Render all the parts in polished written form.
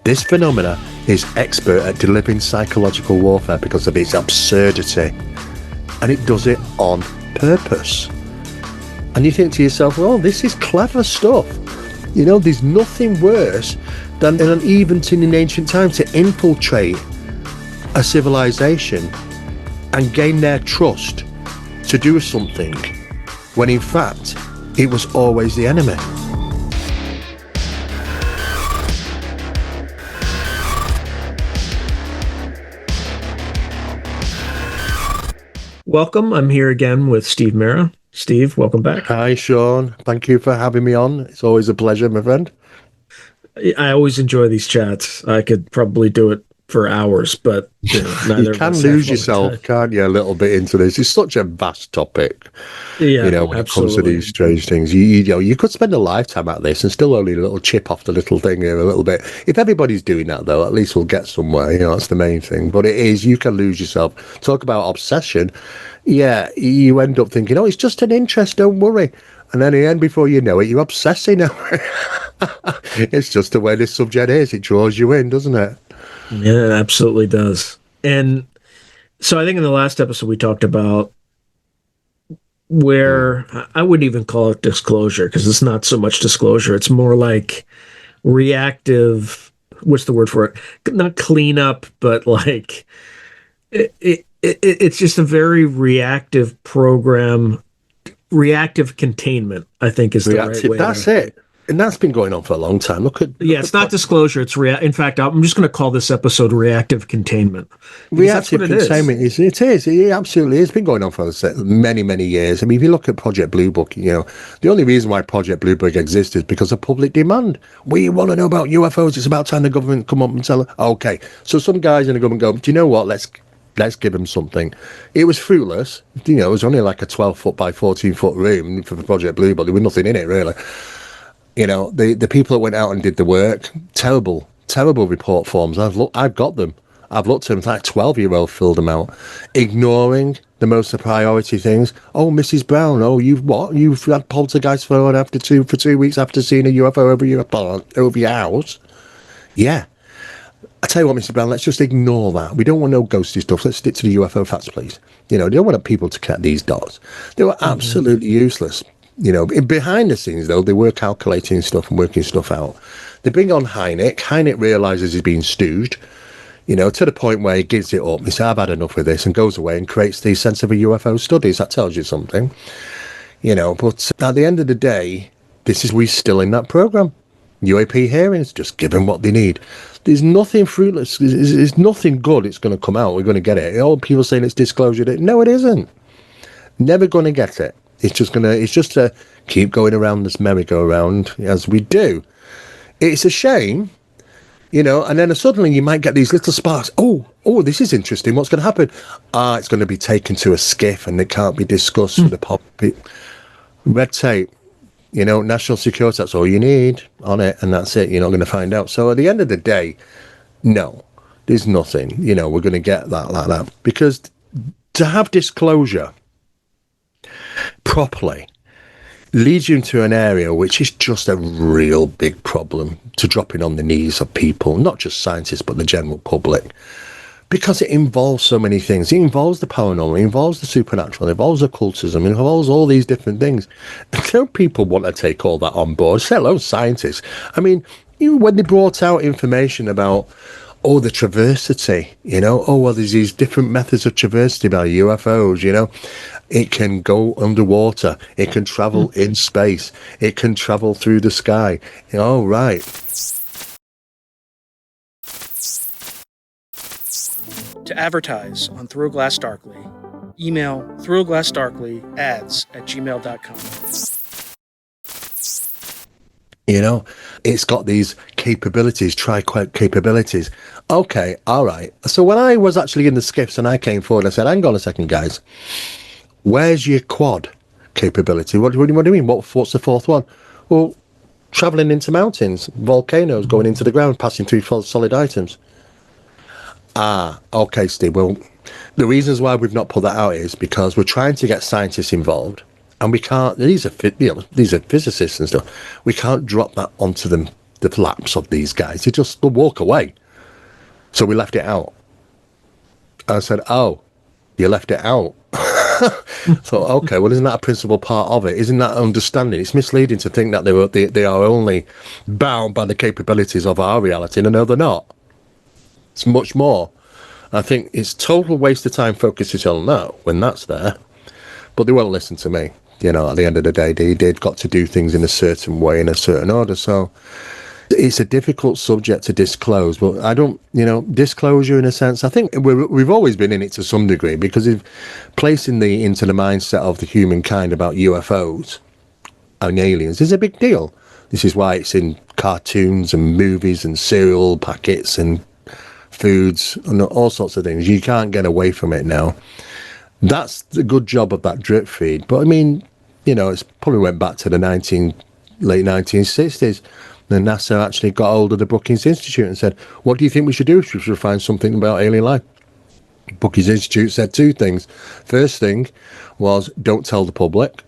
This phenomena is expert at delivering psychological warfare because of its absurdity. And it does it on purpose. And you think to yourself, well, this is clever stuff. You know, there's nothing worse than an eventing in ancient times to infiltrate a civilization and gain their trust to do something, when in fact, it was always the enemy. Welcome. I'm here again with Steve Mera. Steve, welcome back. Hi, Sean. Thank you for having me on. It's always a pleasure, my friend. I always enjoy these chats. I could probably do it for hours, but you can lose yourself, can't you, a little bit into this. It's such a vast topic. Yeah, when it comes to these strange things. You could spend a lifetime at this and still only a little chip off the little thing here a little bit. If everybody's doing that, though, at least we'll get somewhere. That's the main thing. But it is, you can lose yourself. Talk about obsession. Yeah, you end up thinking, it's just an interest, don't worry. And then in the end, before you know it, you're obsessing over it. It's just the way this subject is. It draws you in, doesn't it? Yeah, it absolutely does. And so I think in the last episode we talked about where I wouldn't even call it disclosure, because it's not so much disclosure. It's more like reactive, what's the word for it? Not cleanup, but like it's just a very reactive program. Reactive containment, I think, is the right way. That's it. And that's been going on for a long time. It's not disclosure. It's in fact, I'm just going to call this episode Reactive Containment. Reactive Containment is. It is. It absolutely is. It's been going on for many, many years. I mean, if you look at Project Blue Book, the only reason why Project Blue Book exists is because of public demand. We want to know about UFOs. It's about time the government come up and tell us. Okay. So some guys in the government go, do you know what? Let's give them something. It was fruitless. It was only like a 12-foot by 14-foot room for the Project Blue Book. There was nothing in it, really. The people that went out and did the work, terrible report forms. I've got them. I've looked at them. It's like 12-year-old filled them out, ignoring the most priority things. Oh, Mrs. Brown. Oh, you've had poltergeist for 2 weeks after seeing a UFO over your house. Yeah. I tell you what, Mrs. Brown, let's just ignore that. We don't want no ghosty stuff. Let's stick to the UFO facts, please. They don't want people to connect these dots. They were absolutely useless. Behind the scenes, though, they were calculating stuff and working stuff out. They bring on Hynek. Hynek realizes he's being stooged, to the point where he gives it up. He says, I've had enough with this, and goes away and creates these sensible UFO studies. That tells you something, But at the end of the day, we're still in that program. UAP hearings, just give them what they need. There's nothing fruitless. There's nothing good. It's going to come out. We're going to get it. All people saying it's disclosure. No, it isn't. Never going to get it. It's just to keep going around this merry-go-round as we do. It's a shame, and then suddenly you might get these little sparks. Oh, this is interesting. What's going to happen? It's going to be taken to a SCIF and it can't be discussed with the public. Red tape, national security, that's all you need on it, and that's it. You're not going to find out. So at the end of the day, no, there's nothing. We're going to get that like that. Because to have disclosure properly leads you into an area which is just a real big problem to dropping on the knees of people, not just scientists but the general public, because it involves so many things. It involves the paranormal, it involves the supernatural, it involves occultism, it involves all these different things. No people want to take all that on board, let alone scientists. I mean, when they brought out information about the traversity, there's these different methods of traversity by UFOs, it can go underwater, it can travel in space, it can travel through the sky. Right. To advertise on Through a Glass Darkly, email throughaglassdarkly@gmail.com. It's got these capabilities, tri-quote capabilities. Okay, all right. So when I was actually in the SCIFs and I came forward, I said, hang on a second, guys. Where's your quad capability? What do you mean? What's the fourth one? Well, traveling into mountains, volcanoes, going into the ground, passing through solid items. Okay, Steve. Well, the reasons why we've not put that out is because we're trying to get scientists involved, and we can't. These are physicists and stuff. We can't drop that onto the the flaps of these guys. They'll walk away. So we left it out. I said, oh, you left it out. So, okay, well, isn't that a principal part of it? Isn't that understanding? It's misleading to think that they are only bound by the capabilities of our reality. No, they're not. It's much more. I think it's total waste of time focusing on that when that's there. But they won't listen to me. You know, at the end of the day, they've got to do things in a certain way, in a certain order. So it's a difficult subject to disclose. But I don't, disclosure in a sense, I think we've always been in it to some degree, because if placing into the mindset of the humankind about UFOs and aliens is a big deal. This is why it's in cartoons and movies and cereal packets and foods and all sorts of things. You can't get away from it now. That's the good job of that drip feed. But I mean, it's probably went back to the late 1960s. Then NASA actually got hold of the Brookings Institute and said, what do you think we should do? We should find something about alien life. Brookings Institute said two things. First thing was, don't tell the public.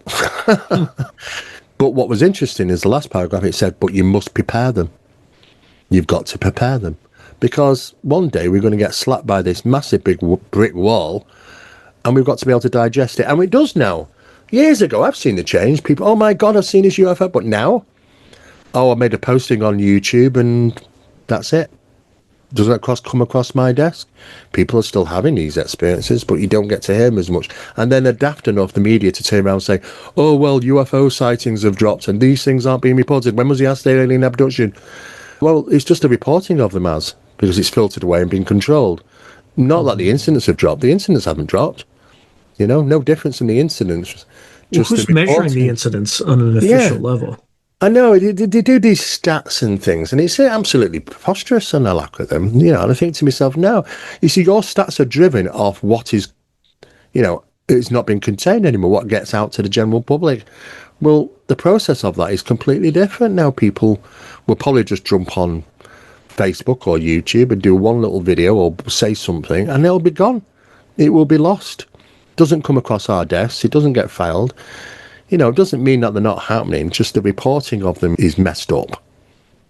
But what was interesting is the last paragraph, it said, but you must prepare them. You've got to prepare them. Because one day we're going to get slapped by this massive big brick wall, and we've got to be able to digest it. And it does now. Years ago, I've seen the change. People, oh my God, I've seen this UFO. But now, I made a posting on YouTube and that's it. Does that come across my desk? People are still having these experiences, but you don't get to hear them as much. And then they're daft enough, the media, to turn around and say, oh, well, UFO sightings have dropped and these things aren't being reported. When was the last alien abduction? Well, it's just a reporting of them because it's filtered away and been controlled. Not that the incidents have dropped. The incidents haven't dropped. No difference in the incidents. Just who's measuring the incidents on an official level? I know, they do these stats and things, and it's absolutely preposterous, and I laugh at them. And I think to myself, no. You see, your stats are driven off what is, it's not been contained anymore, what gets out to the general public. Well, the process of that is completely different now. People will probably just jump on Facebook or YouTube and do one little video or say something, and it'll be gone. It will be lost. Doesn't come across our desks. It doesn't get filed. It doesn't mean that they're not happening. Just the reporting of them is messed up.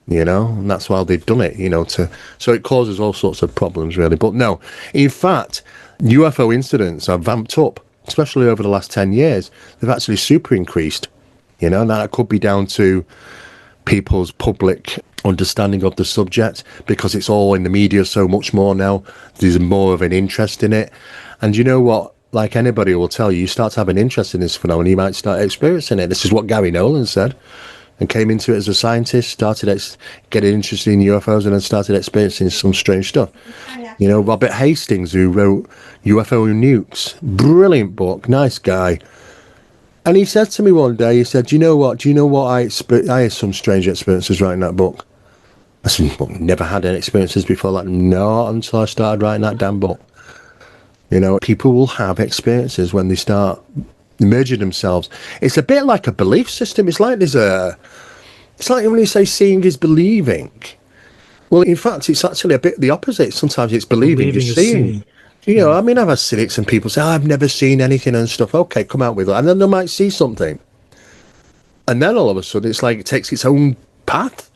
And that's why they've done it. So it causes all sorts of problems, really. But no, in fact, UFO incidents are vamped up, especially over the last 10 years. They've actually super increased. And that could be down to people's public understanding of the subject, because it's all in the media so much more now. There's more of an interest in it. And you know what? Like anybody will tell you, you start to have an interest in this phenomenon, you might start experiencing it. This is what Gary Nolan said, and came into it as a scientist, started getting interested in UFOs, and then started experiencing some strange stuff. Robert Hastings, who wrote UFO Nukes, brilliant book, nice guy. And he said to me one day, he said, do you know what I had some strange experiences writing that book. I said, well, never had any experiences before that. No, until I started writing that damn book. People will have experiences when they start immersing themselves. It's a bit like a belief system. It's like it's like when you say seeing is believing. Well, in fact, it's actually a bit the opposite. Sometimes it's believing is seeing. I mean, I've had cynics and people say, I've never seen anything and stuff. Okay, come out with it. And then they might see something. And then all of a sudden, it's like it takes its own path.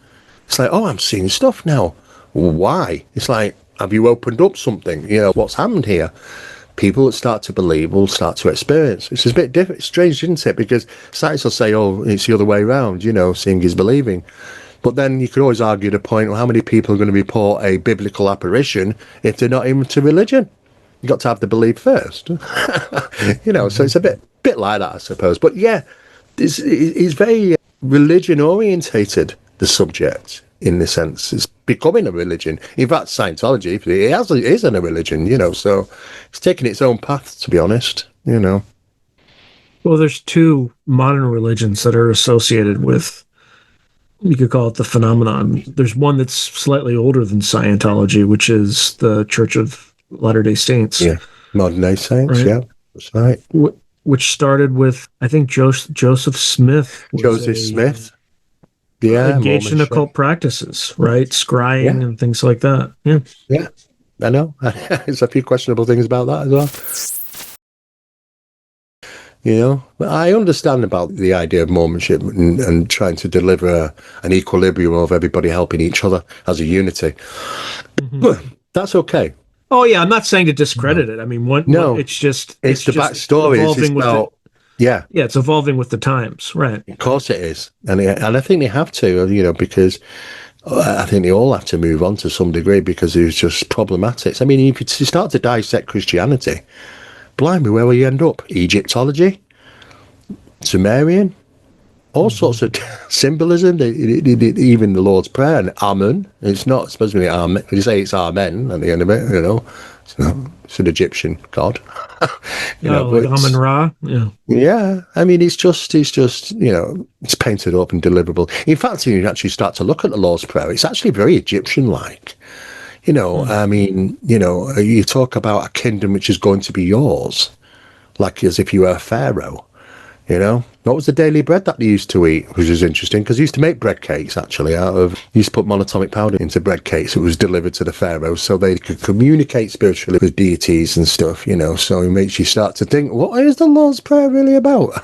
It's like, oh, I'm seeing stuff now. Why? It's like, have you opened up something? What's happened here? People that start to believe will start to experience. It's a bit different, strange, isn't it? Because science will say, oh, it's the other way around, seeing is believing. But then you could always argue the point, well, how many people are going to report a biblical apparition if they're not into religion? You've got to have the belief first. So it's a bit like that, I suppose. But yeah, it's very religion-orientated, the subject, in the sense. It's becoming a religion. In fact, Scientology, it isn't a religion, so it's taking its own path, to be honest, Well, there's two modern religions that are associated with, you could call it the phenomenon. There's one that's slightly older than Scientology, which is the Church of Latter-day Saints. Yeah, modern-day saints, right? Yeah, that's right. Which started with, I think, Joseph Smith. Smith. Yeah, engaged in occult practices, right? Scrying and things like that. Yeah, I know. There's a few questionable things about that as well. You know, but I understand about the idea of mormonship and trying to deliver an equilibrium of everybody helping each other as a unity. But that's okay. Oh yeah, I'm not saying to discredit it. I mean, it's just it's the just backstory. evolving with about, yeah, it's evolving with the times, right? Of course it is, and I think they have to, because I think they all have to move on to some degree because it was just problematic. I mean, if you start to dissect Christianity, blimey, where will you end up? Egyptology, Sumerian, all sorts of symbolism. Even the Lord's Prayer and Amen. It's not supposed to be Amen. You say it's Amen at the end of it, It's an Egyptian god. Like Amun Ra. Yeah. Yeah. I mean, it's just, it's painted up and deliverable. In fact, you actually start to look at the Lord's Prayer, it's actually very Egyptian-like. I mean, you talk about a kingdom which is going to be yours, like as if you were a pharaoh. What was the daily bread that they used to eat, which is interesting because they used to make bread cakes actually used to put monatomic powder into bread cakes. It was delivered to the pharaohs so they could communicate spiritually with deities and stuff, so it makes you start to think, what is the Lord's Prayer really about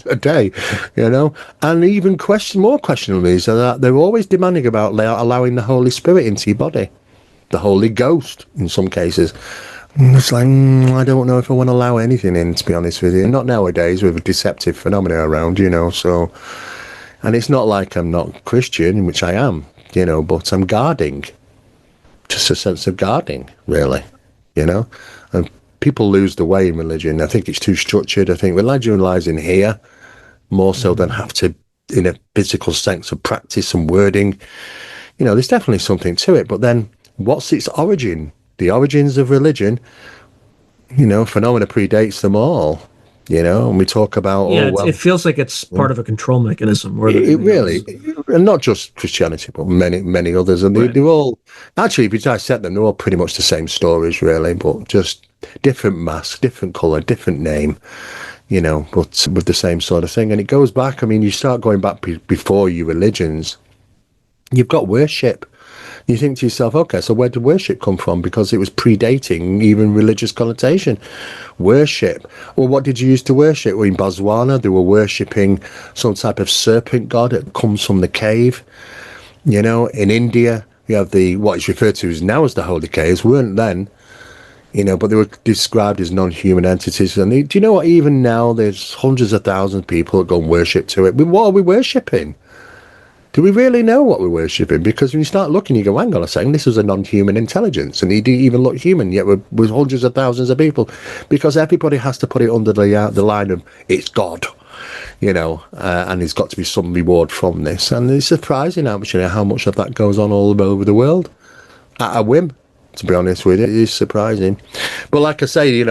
a day, and even more questionable is that they're always demanding about allowing the Holy Spirit into your body, the Holy Ghost in some cases. It's like, I don't know if I want to allow anything in, to be honest with you. Not nowadays with a deceptive phenomena around, so, and it's not like I'm not Christian, which I am, but I'm guarding, just a sense of guarding, really, and people lose the way in religion. I think it's too structured. I think religion lies in here more so than have to, in a physical sense of practice and wording. There's definitely something to it, but then what's its origin? The origins of religion, phenomena predates them all, and we talk about, it feels like it's part of a control mechanism. It really, and not just Christianity, but many others, and they're all, actually, if you dissect them, they're all pretty much the same stories, really, but just different mask, different colour, different name, but with the same sort of thing. And it goes back, I mean, you start going back before your religions, you've got worship. You think to yourself, okay, so where did worship come from? Because it was predating even religious connotation. Worship. Well, what did you use to worship? Well, in Botswana, they were worshipping some type of serpent god that comes from the cave. In India, you have what is referred to as now as the holy caves, weren't then, but they were described as non-human entities. And do you know what? Even now, there's hundreds of thousands of people that go and worship to it. But what are we worshipping? Do we really know what we're worshipping? Because when you start looking, you go, hang on a second, this was a non-human intelligence, and he didn't even look human, yet we're hundreds of thousands of people, because everybody has to put it under the line of, it's God, and there's got to be some reward from this. And it's surprising how much of that goes on all over the world, at a whim, to be honest with you. It is surprising. But like I say,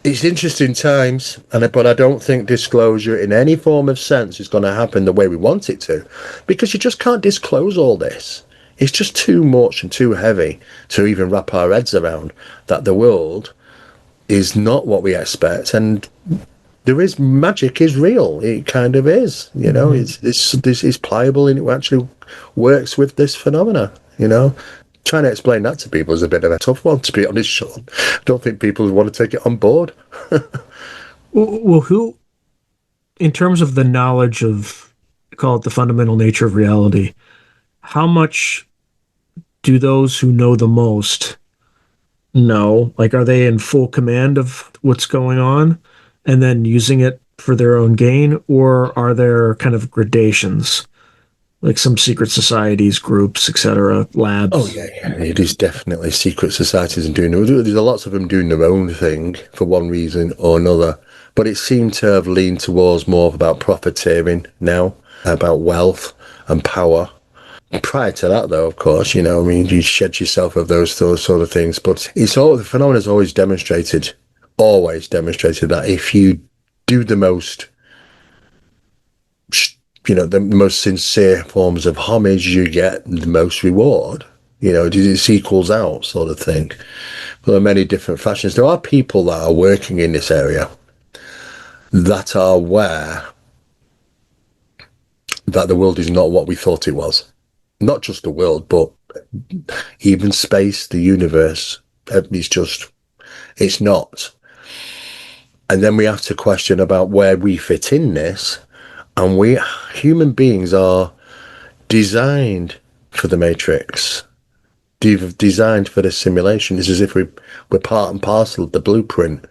it's interesting times, but I don't think disclosure in any form of sense is going to happen the way we want it to, because you just can't disclose all this. It's just too much and too heavy to even wrap our heads around, that the world is not what we expect, and there is magic is real. It kind of is, it's pliable, and it actually works with this phenomena, Trying to explain that to people is a bit of a tough one, to be honest, Sean. I don't think people would want to take it on board. Well, who, in terms of the knowledge of, call it the fundamental nature of reality, how much do those who know the most know? Like, are they in full command of what's going on and then using it for their own gain? Or are there kind of gradations? Like some secret societies, groups, etc., labs. Oh yeah, it is definitely secret societies and there's lots of them doing their own thing for one reason or another. But it seemed to have leaned towards more about profiteering now, about wealth and power. Prior to that, though, of course, you shed yourself of those sort of things. But the phenomenon has always demonstrated that if you do the most, the most sincere forms of homage, you get the most reward. It equals out, sort of thing. There are many different fashions. There are people that are working in this area that are aware that the world is not what we thought it was. Not just the world, but even space, the universe. It's not. And then we have to question about where we fit in this. And human beings are designed for the Matrix, designed for this simulation. It's as if we're part and parcel of the blueprint.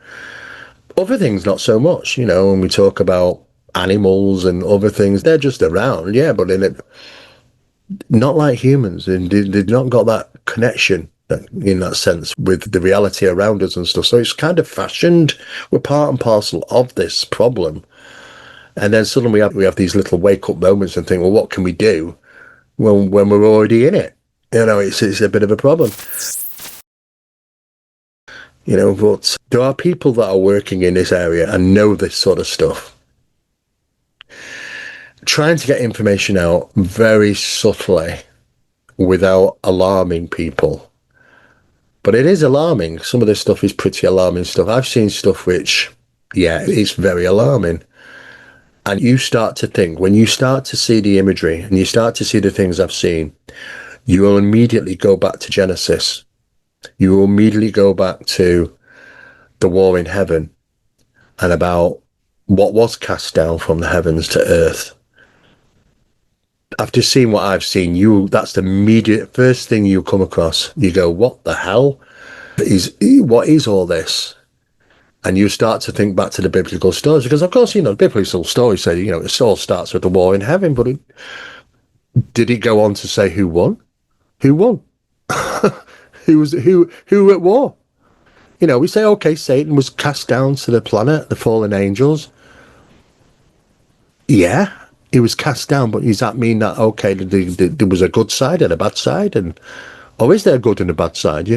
Other things, not so much, when we talk about animals and other things, they're just around, yeah, but not like humans, and they've not got that connection in that sense with the reality around us and stuff. So it's kind of fashioned. We're part and parcel of this problem. And then suddenly we have these little wake up moments and think, well, what can we do when we're already in it? It's a bit of a problem. But there are people that are working in this area and know this sort of stuff, trying to get information out very subtly without alarming people. But it is alarming. Some of this stuff is pretty alarming stuff. I've seen stuff which, it's very alarming. And you start to think, when you start to see the imagery and you start to see the things I've seen, you will immediately go back to Genesis. You will immediately go back to the war in heaven and about what was cast down from the heavens to earth. After seeing what I've seen, that's the immediate first thing you come across. You go, what the hell what is all this? And you start to think back to the biblical stories, because of course, the biblical stories say, it all starts with the war in heaven, but did it go on to say who won? Who won? who at war? We say, okay, Satan was cast down to the planet, the fallen angels. Yeah, he was cast down, but does that mean that, okay, there was a good side and a bad side? Or is there a good and a bad side?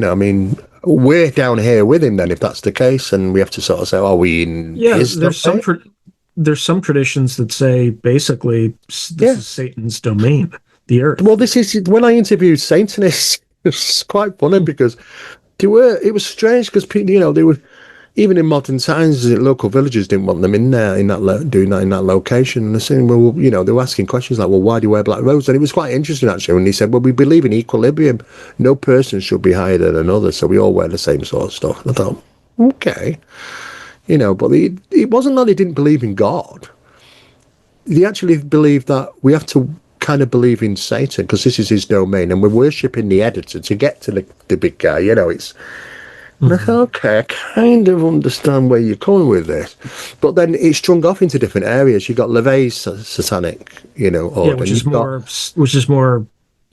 We're down here with him then, if that's the case, and we have to sort of say, are we in his there's some traditions that say basically this is Satan's domain, the earth. Well, this is, when I interviewed Satanists, it's quite funny because it was strange because people, they were, even in modern times, local villagers didn't want them in there, doing that in that location. And they're saying, well, they were asking questions like, well, why do you wear black robes? And it was quite interesting, actually, when he said, well, we believe in equilibrium. No person should be higher than another, so we all wear the same sort of stuff. And I thought, okay. But it wasn't that he didn't believe in God. He actually believed that we have to kind of believe in Satan because this is his domain, and we're worshipping the editor to get to the big guy. It's... And I thought, okay, I kind of understand where you're coming with this. But then it's strung off into different areas. You've got LaVey's satanic, order. Which is more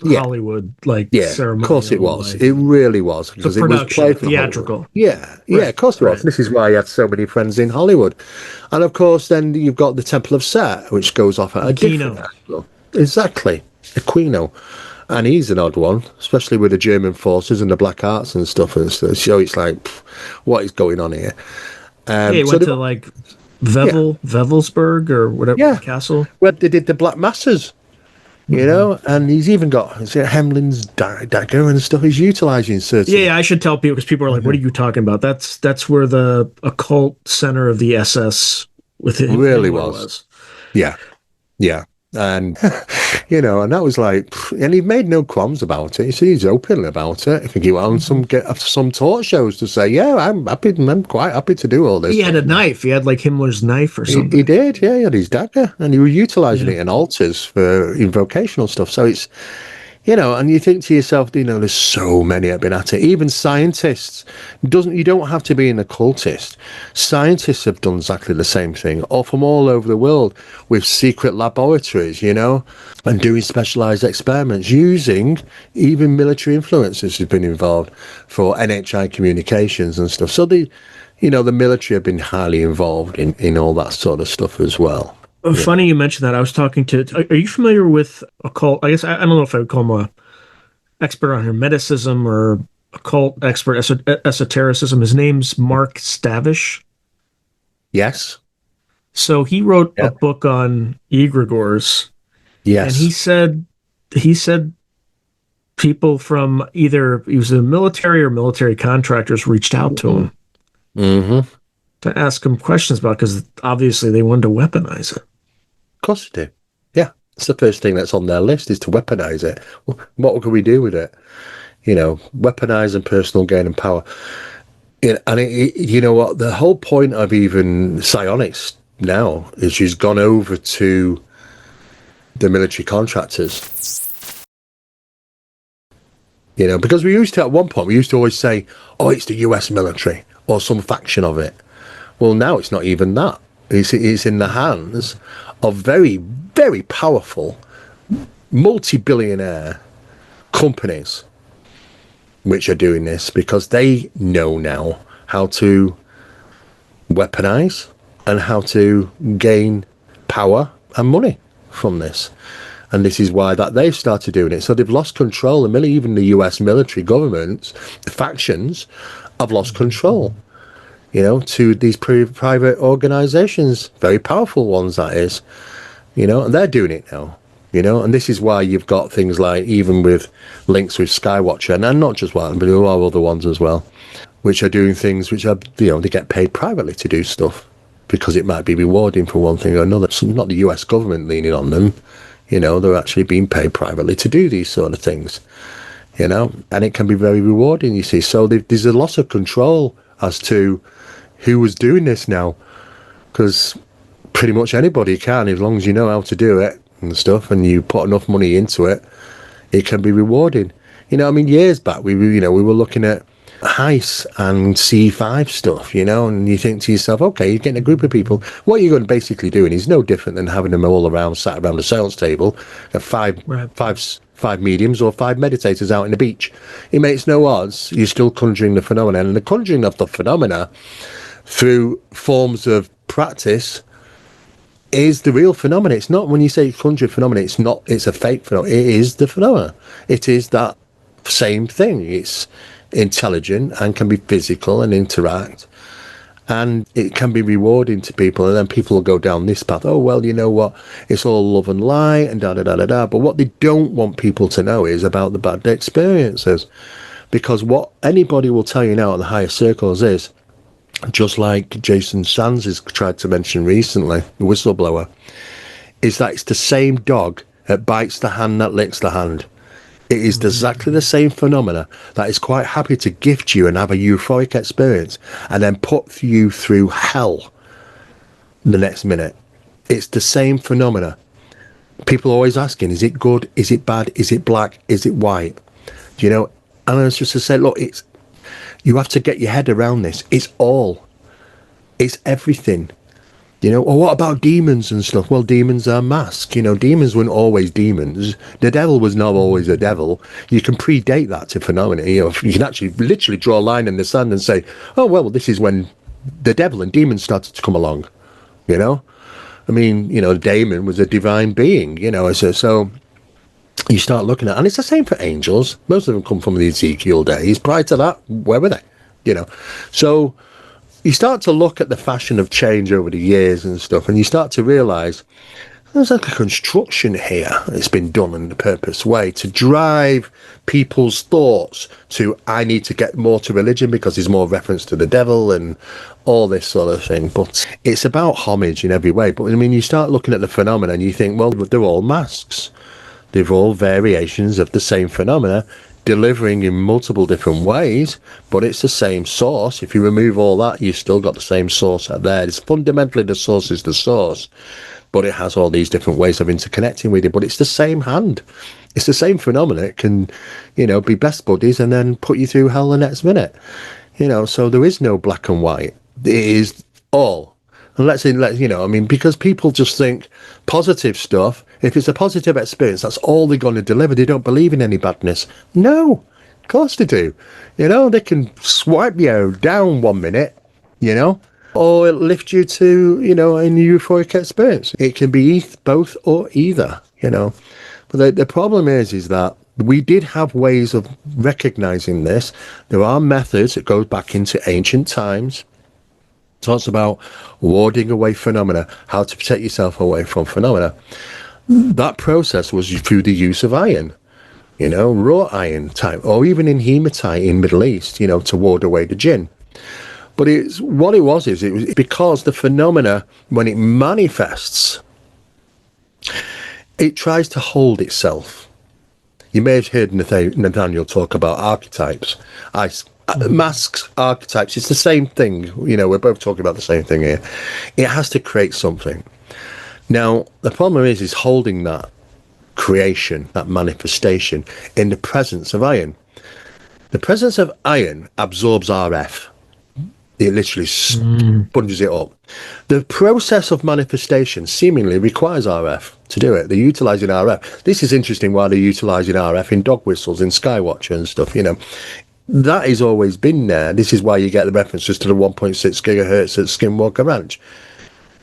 Hollywood, ceremonial. Of course it was. It really was. Because it was played for theatrical. Hollywood. Yeah, of course it was. This is why he had so many friends in Hollywood. And of course, then you've got the Temple of Set, which goes off at a different angle. Exactly. Aquino. And he's an odd one, especially with the German forces and the black arts and stuff. And so it's like, what is going on here? He went to Wewelsburg or whatever castle. Where they did the Black Masses, and he's even got Hemlin's dagger and stuff. He's utilising certain. Yeah, I should tell people, because people are like, what are you talking about? That's where the occult center of the SS with him really was. Yeah. And and that was like, and he made no qualms about it. He's open about it. I think he went on some talk shows to say, I'm quite happy to do all this. He had a knife. He had like Himmler's knife or something. He did, yeah. He had his dagger, and he was utilising it in altars for invocational stuff. So it's, and you think to yourself, there's so many have been at it. Even scientists, you don't have to be an occultist. Scientists have done exactly the same thing, or from all over the world, with secret laboratories, and doing specialised experiments, using even military influences have been involved for NHI communications and stuff. So the military have been highly involved in all that sort of stuff as well. Funny you mentioned that. I was talking to... Are you familiar with occult? I guess I don't know if I would call him an expert on Hermeticism or occult expert, esotericism. His name's Mark Stavish. Yes. So he wrote a book on egregores. Yes. And he said people from either he was in the military or military contractors reached out to him. Mm-hmm. To ask him questions about, because obviously they wanted to weaponize it. Of course they do. Yeah. It's the first thing that's on their list, is to weaponize it. What can we do with it? Weaponize and personal gain and power. You know what? The whole point of even psionics now is she's gone over to the military contractors. You know, because we used to, at one point, we used to always say, oh, it's the US military or some faction of it. Well, now it's not even that. It's in the hands of very, very powerful, multi-billionaire companies which are doing this because they know now how to weaponize and how to gain power and money from this. And this is why that they've started doing it. So they've lost control. And even the US military governments, the factions, have lost control, you know, to these private organizations, very powerful ones, that is, you know, and they're doing it now, you know. And this is why you've got things like, even with links with Skywatcher, and not just one, but there are other ones as well, which are doing things which are, you know, they get paid privately to do stuff because it might be rewarding for one thing or another. So not the US government leaning on them. You know, they're actually being paid privately to do these sort of things, you know, and it can be very rewarding, you see. So there's a loss of control as to who was doing this now, because pretty much anybody can, as long as you know how to do it and stuff, and you put enough money into it, it can be rewarding. You know, I mean, years back, we were looking at heist and C5 stuff, you know, and you think to yourself, okay, you're getting a group of people, what you're going to basically doing is no different than having them all around, sat around a seance table, and five mediums or 5 meditators out in the beach. It makes no odds. You're still conjuring the phenomena, and the conjuring of the phenomena through forms of practice is the real phenomena. It's not, when you say conjuring phenomena, it's a fake phenomena. It is the phenomena. It is that same thing. It's intelligent and can be physical and interact, and it can be rewarding to people. And then people will go down this path, oh well, you know what, it's all love and light and da da da da da. But what they don't want people to know is about the bad experiences, because what anybody will tell you now in the higher circles is, just like Jason Sands has tried to mention recently, the whistleblower, is that it's the same dog that bites the hand that licks the hand. It is exactly the same phenomena that is quite happy to gift you and have a euphoric experience and then put you through hell the next minute. It's the same phenomena. People are always asking, is it good? Is it bad? Is it black? Is it white? You know, and I was just to say, look, you have to get your head around this. It's everything. You know, or what about demons and stuff? Well, demons are masks. You know, demons weren't always demons. The devil was not always a devil. You can predate that to phenomena. You know, you can actually literally draw a line in the sand and say, oh, well, this is when the devil and demons started to come along. You know? I mean, you know, the daemon was a divine being, you know, so you start looking at, and it's the same for angels. Most of them come from the Ezekiel days. Prior to that, where were they? You know? So you start to look at the fashion of change over the years and stuff, and you start to realise there's like a construction here that's been done in a purpose way to drive people's thoughts to, I need to get more to religion because there's more reference to the devil and all this sort of thing. But it's about homage in every way. But I mean, you start looking at the phenomena and you think, well, they're all masks. They're all variations of the same phenomena, delivering in multiple different ways, but it's the same source. If you remove all that, you've still got the same source out there. It's fundamentally the source is the source, but it has all these different ways of interconnecting with it. But it's the same hand. It's the same phenomena. It can, you know, be best buddies and then put you through hell the next minute. You know, so there is no black and white. It is all. And let's you know, I mean, because people just think positive stuff, if it's a positive experience, that's all they're going to deliver. They don't believe in any badness. No, of course they do. You know, they can swipe you down 1 minute, you know, or it'll lift you to, you know, a euphoric experience. It can be both or either, you know. But the problem is that we did have ways of recognizing this. There are methods that go back into ancient times. Talks about warding away phenomena, how to protect yourself away from phenomena. That process was through the use of iron, you know, raw iron type, or even in hematite in Middle East, you know, to ward away the jinn. But it was because the phenomena, when it manifests, it tries to hold itself. You may have heard Nathaniel talk about archetypes. I Masks, archetypes, it's the same thing. You know, we're both talking about the same thing here. It has to create something. Now, the problem is holding that creation, that manifestation, in the presence of iron. The presence of iron absorbs RF. It literally sponges it up. The process of manifestation seemingly requires RF to do it. They're utilizing RF. This is interesting why they're utilizing RF in dog whistles, in Skywatcher and stuff, you know. That has always been there. This is why you get the references to the 1.6 gigahertz at Skinwalker Ranch.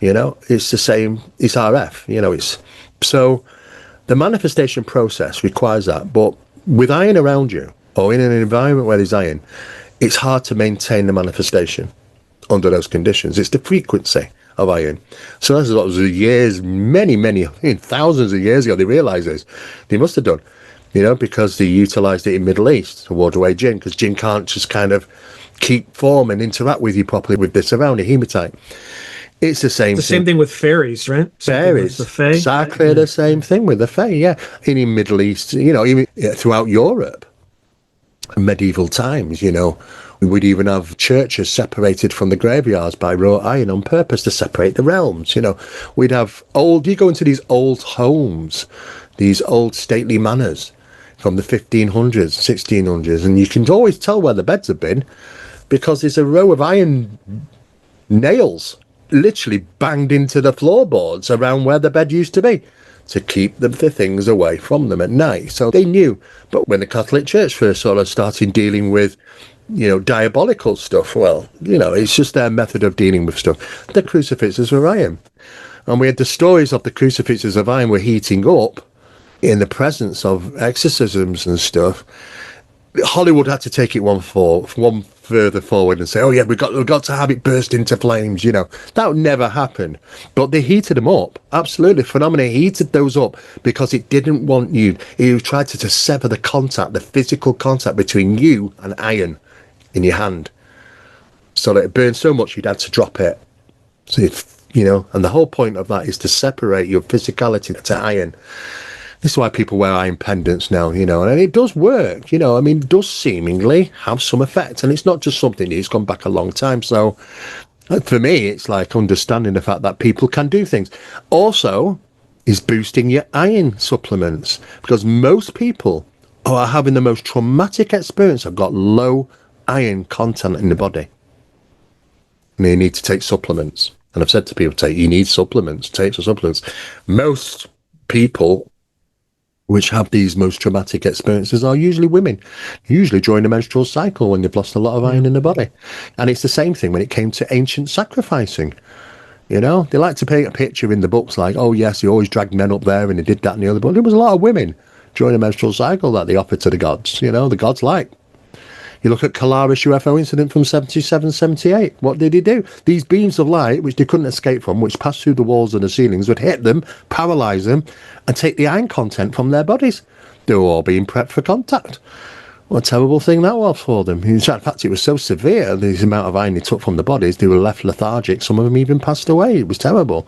You know, it's the same, it's RF, you know, it's... So the manifestation process requires that, but with iron around you, or in an environment where there's iron, it's hard to maintain the manifestation under those conditions. It's the frequency of iron. So that's a lot of years, many, thousands of years ago, they realised this. They must have done, you know, because they utilised it in Middle East to ward away jinn, because jinn can't just kind of keep form and interact with you properly with the surrounding hematite. It's the same thing. The same thing with fairies, right? Fairies. The fae. Exactly the same thing with the fae, yeah. In Middle East, you know, even throughout Europe, medieval times, you know, we would even have churches separated from the graveyards by wrought iron on purpose to separate the realms. You know, we'd have you go into these old homes, these old stately manors from the 1500s, 1600s, and you can always tell where the beds have been because there's a row of iron nails literally banged into the floorboards around where the bed used to be, to keep the things away from them at night. So they knew. But when the Catholic Church first sort of started dealing with, you know, diabolical stuff, well, you know, it's just their method of dealing with stuff. The crucifixes were iron. And we had the stories of the crucifixes of iron were heating up in the presence of exorcisms and stuff. Hollywood had to take it one further forward and say, oh yeah, we've got to have it burst into flames, you know. That would never happen. But they heated them up. Absolutely. Phenomena heated those up because it didn't want you. It tried to sever the contact, the physical contact between you and iron in your hand. So that it burned so much you'd had to drop it. So you know, and the whole point of that is to separate your physicality to iron. This is why people wear iron pendants now, you know, and it does work, you know. I mean, it does seemingly have some effect, and it's not just something that's gone back a long time. So for me, it's like understanding the fact that people can do things. Also, is boosting your iron supplements, because most people who are having the most traumatic experience have got low iron content in the body. And they need to take supplements. And I've said to people, you need supplements, take some supplements. Most people which have these most traumatic experiences are usually women, usually during the menstrual cycle when they've lost a lot of iron in the body. And it's the same thing when it came to ancient sacrificing. You know, they like to paint a picture in the books like, oh yes, they always dragged men up there and they did that and the other, but there was a lot of women during the menstrual cycle that they offered to the gods, you know, the gods like. You look at Calaris UFO incident from 77, 78. What did he do? These beams of light, which they couldn't escape from, which passed through the walls and the ceilings, would hit them, paralyze them, and take the iron content from their bodies. They were all being prepped for contact. What a terrible thing that was for them. In fact, it was so severe, the amount of iron they took from the bodies, they were left lethargic. Some of them even passed away. It was terrible,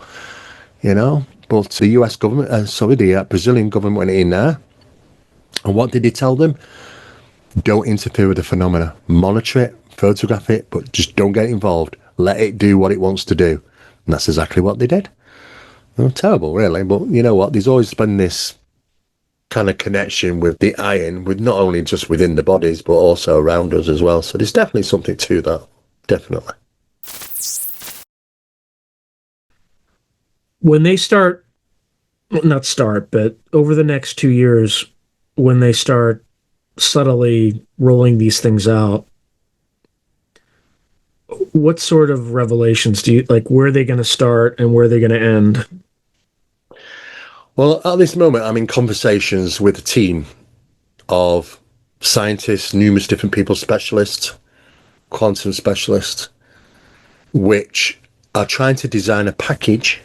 you know. But the US government, the Brazilian government went in there. And what did he tell them? Don't interfere with the phenomena. Monitor it, photograph it, but just don't get involved. Let it do what it wants to do. And that's exactly what they did. Well, terrible, really. But you know what? There's always been this kind of connection with the iron, with not only just within the bodies, but also around us as well. So there's definitely something to that. Definitely. When they but over the next 2 years, when they start subtly rolling these things out, what sort of revelations do you like? Where are they going to start and where are they going to end? Well, at this moment, I'm in conversations with a team of scientists, numerous different people, specialists, quantum specialists, which are trying to design a package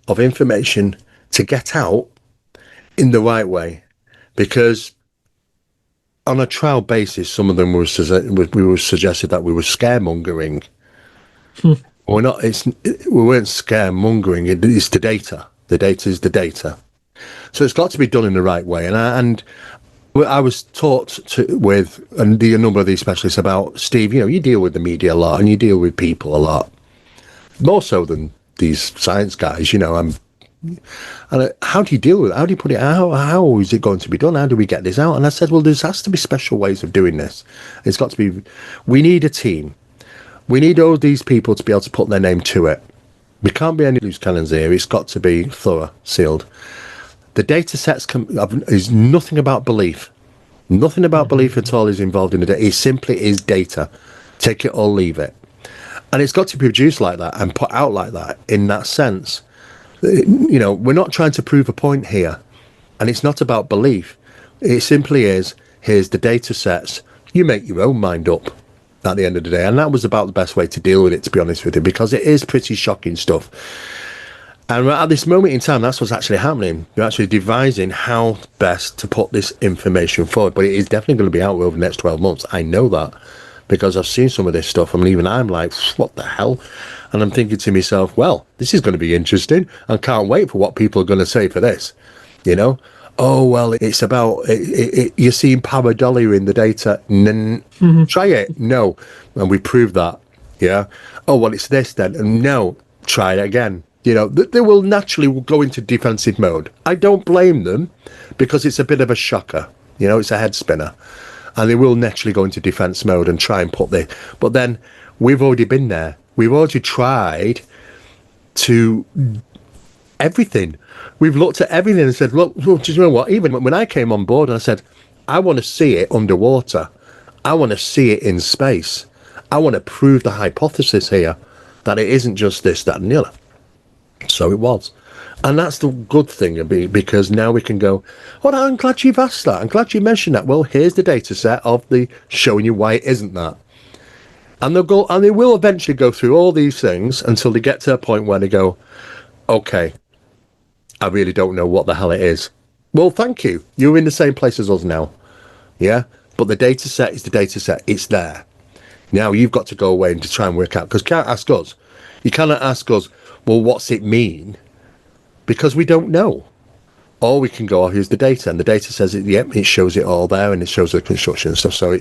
of information to get out in the right way. Because on a trial basis, some of them we were suggested that we were scaremongering. We're not. We weren't scaremongering. It's the data. The data is the data. So it's got to be done in the right way. And I was taught with a number of these specialists about, Steve, you deal with the media a lot and you deal with people a lot, more so than these science guys. How do you deal with it? How do you put it out? How is it going to be done? How do we get this out? And I said, well, there has to be special ways of doing this. It's got to be, we need a team. We need all these people to be able to put their name to it. We can't be any loose cannons here. It's got to be thorough, sealed. The data sets is nothing about belief. Nothing about belief at all is involved in the data. It simply is data. Take it or leave it. And it's got to be produced like that and put out like that in that sense. We're not trying to prove a point here. And it's not about belief. It simply is, here's the data sets. You make your own mind up at the end of the day. And that was about the best way to deal with it, to be honest with you, because it is pretty shocking stuff. And at this moment in time, that's what's actually happening. You're actually devising how best to put this information forward. But it is definitely going to be out over the next 12 months. I know that because I've seen some of this stuff. And even I'm like, what the hell? And I'm thinking to myself, well, this is going to be interesting. I can't wait for what people are going to say for this. Oh, well, it's about, you're seeing pareidolia in the data. Try it. No. And we proved that. Yeah. Oh, well, it's this then. No. Try it again. They will naturally go into defensive mode. I don't blame them because it's a bit of a shocker. It's a head spinner. And they will naturally go into defense mode and try and put the... But then we've already been there. We've already tried to... everything. We've looked at everything and said, look, do you know what? Even when I came on board and I said, I want to see it underwater. I want to see it in space. I want to prove the hypothesis here that it isn't just this, that, and the other. So it was. And that's the good thing, because now we can go, well, I'm glad you've asked that. I'm glad you mentioned that. Well, here's the data set of the showing you why it isn't that. And they'll go, and they will eventually go through all these things until they get to a point where they go, okay, I really don't know what the hell it is. Well, thank you. You're in the same place as us now. Yeah? But the data set is the data set. It's there. Now you've got to go away and to try and work out, because you can't ask us. You cannot ask us, well, what's it mean? Because we don't know. Or we can go, oh, here's the data. And the data says, it shows it all there, and it shows the construction and stuff. So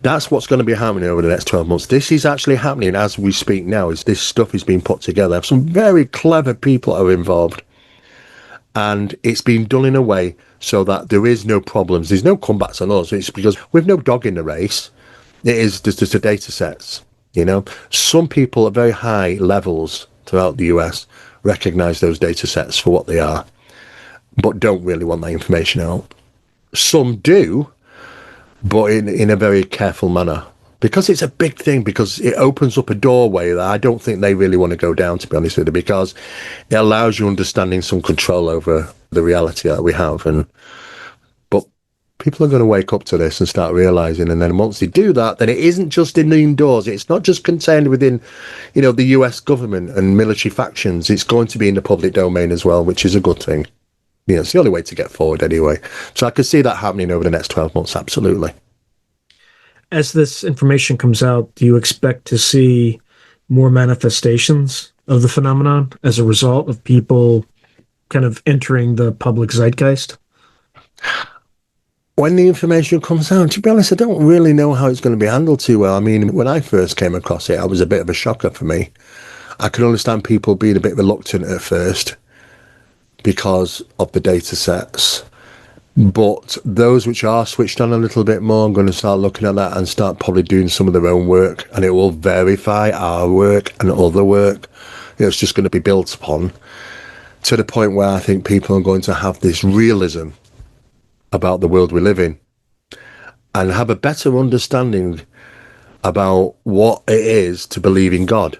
that's what's going to be happening over the next 12 months. This is actually happening as we speak now. Is this stuff is being put together. Some very clever people are involved. And it's been done in a way so that there is no problems. There's no comebacks on us. It's because we've no dog in the race. It is just the data sets. Some people at very high levels throughout the US recognize those data sets for what they are, but don't really want that information out. Some do, but in a very careful manner, because it's a big thing, because it opens up a doorway that I don't think they really want to go down, to be honest with you, because it allows you understanding some control over the reality that we have. But people are going to wake up to this and start realizing, and then once they do that, then it isn't just in the indoors. It's not just contained within, the US government and military factions. It's going to be in the public domain as well, which is a good thing. It's the only way to get forward anyway. So I could see that happening over the next 12 months, absolutely. As this information comes out, do you expect to see more manifestations of the phenomenon as a result of people kind of entering the public zeitgeist? When the information comes out, to be honest, I don't really know how it's going to be handled too well. I mean, when I first came across it, it was a bit of a shocker for me. I could understand people being a bit reluctant at first because of the data sets. But those which are switched on a little bit more, I'm going to start looking at that and start probably doing some of their own work, and it will verify our work and other work. It's just going to be built upon to the point where I think people are going to have this realism about the world we live in and have a better understanding about what it is to believe in God.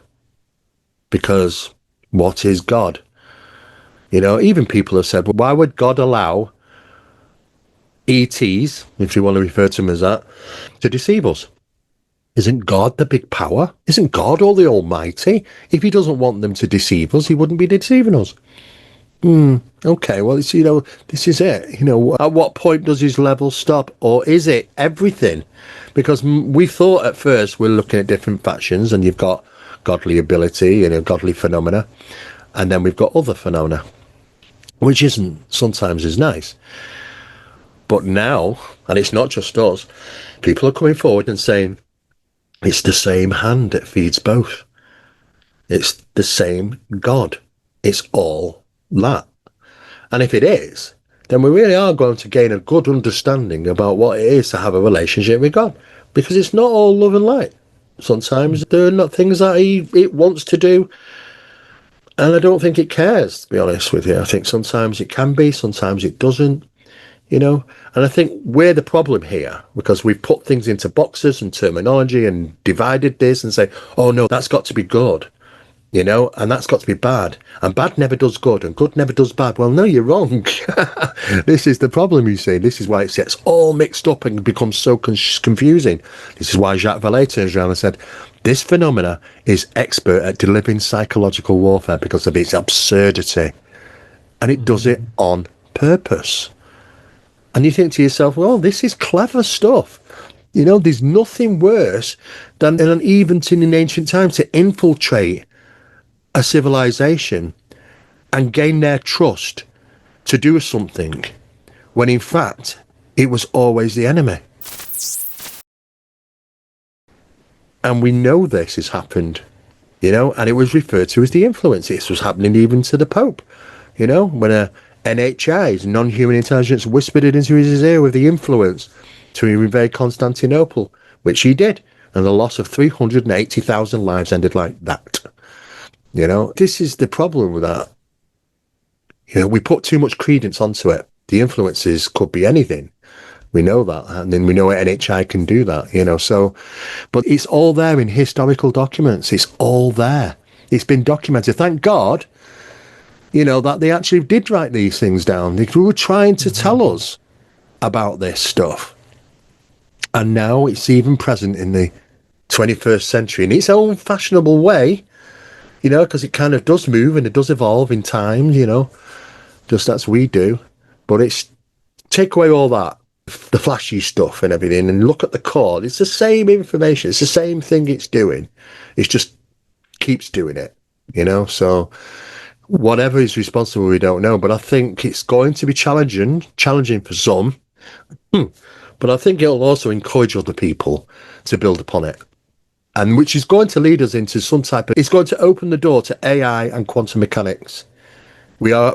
Because what is God? Even people have said, well, why would God allow ETs, if you want to refer to them as that, to deceive us? Isn't God the big power? Isn't God all the almighty? If he doesn't want them to deceive us, he wouldn't be deceiving us. Okay, well, this is it. At what point does his level stop? Or is it everything? Because we thought at first we're looking at different factions, and you've got godly ability and godly phenomena, and then we've got other phenomena, which sometimes is nice. But now, and it's not just us, people are coming forward and saying, it's the same hand that feeds both. It's the same God. It's all that. And if it is, then we really are going to gain a good understanding about what it is to have a relationship with God. Because it's not all love and light. Sometimes there are not things that it wants to do, and I don't think it cares, to be honest with you. I think sometimes it can be, sometimes it doesn't, and I think we're the problem here, because we've put things into boxes and terminology and divided this and say, oh no, that's got to be good, and that's got to be bad, and bad never does good and good never does bad. Well, no, you're wrong. This is the problem, you see. This is why it gets all mixed up and becomes so confusing. This is why Jacques Vallée turns around and said, this phenomena is expert at delivering psychological warfare because of its absurdity, and it does it on purpose. And you think to yourself, well, this is clever stuff. There's nothing worse than an eventing in ancient times to infiltrate a civilization and gain their trust to do something, when in fact it was always the enemy. And we know this has happened, and it was referred to as the influence. This was happening even to the Pope, when a NHI, non-human intelligence, whispered it into his ear with the influence to invade Constantinople, which he did, and the loss of 380,000 lives ended like that. This is the problem with that. We put too much credence onto it. The influences could be anything. We know that, and then we know NHI can do that, so, but it's all there in historical documents. It's all there. It's been documented. Thank God, that they actually did write these things down. They were trying to tell us about this stuff. And now it's even present in the 21st century in its own fashionable way, because it kind of does move and it does evolve in time, just as we do. But it's take away all that, the flashy stuff and everything, and look at the core. It's the same information. It's the same thing it's doing. It just keeps doing it, so whatever is responsible, we don't know. But I think it's going to be challenging for some. But I think it'll also encourage other people to build upon it. And which is going to lead us into some type of... It's going to open the door to AI and quantum mechanics.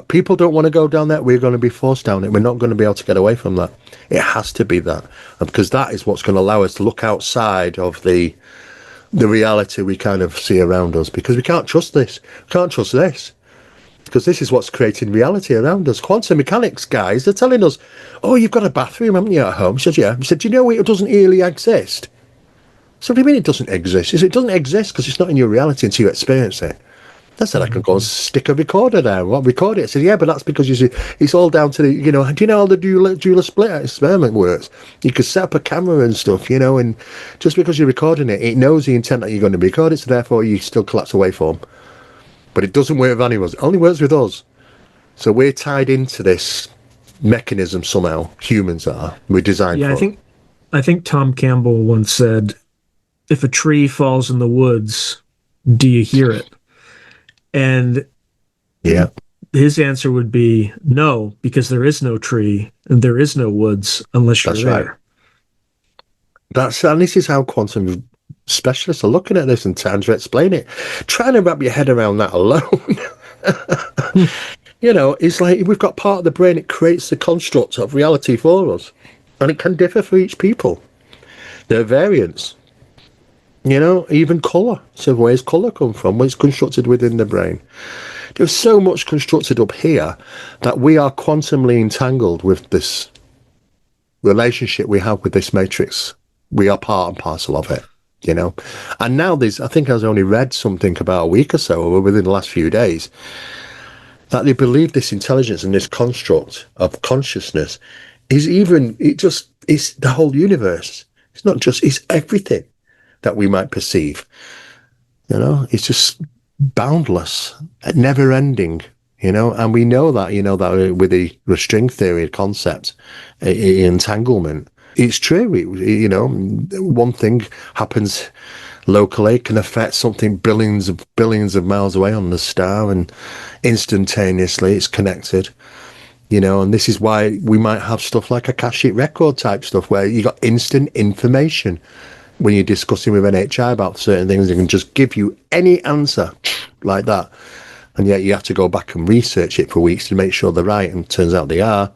People don't want to go down that. We're going to be forced down it. We're not going to be able to get away from that. It has to be that. And because that is what's going to allow us to look outside of the reality we kind of see around us. Because we can't trust this. We can't trust this. Because this is what's creating reality around us. Quantum mechanics guys, they're telling us, oh, you've got a bathroom, haven't you, at home? She said, yeah. He said, do you know it doesn't really exist? So what do you mean it doesn't exist? He said, it doesn't exist because it's not in your reality until you experience it. I said, I can go and stick a recorder there. What, record it? I said, yeah, but that's because you see, it's all down to the, do you know how the Dula split experiment works? You could set up a camera and stuff, and just because you're recording it, it knows the intent that you're going to record it, so therefore you still collapse a waveform. But it doesn't work with animals. It only works with us. So we're tied into this mechanism somehow. Humans are. We're designed for it. I think Tom Campbell once said, if a tree falls in the woods, do you hear it? And yeah, his answer would be no, because there is no tree and there is no woods unless you're there. Right. And this is how quantum specialists are looking at this and trying to explain it. Trying to wrap your head around that alone. It's like we've got part of the brain, it creates the construct of reality for us. And it can differ for each people. There are variants. Even colour. So where's colour come from? Well, it's constructed within the brain. There's so much constructed up here that we are quantumly entangled with this relationship we have with this matrix. We are part and parcel of it, And now I think I only read something about a week or so, or within the last few days, that they believe this intelligence and this construct of consciousness is it's the whole universe. It's not just, it's everything that we might perceive. It's just boundless, never ending, and we know that, that with the string theory concept, entanglement, it's true. One thing happens locally can affect something billions of miles away on the star, and instantaneously it's connected. You know, and this is why we might have stuff like Akashic record type stuff where you got instant information when you're discussing with NHI about certain things. They can just give you any answer like that. And yet you have to go back and research it for weeks to make sure they're right. And it turns out they are.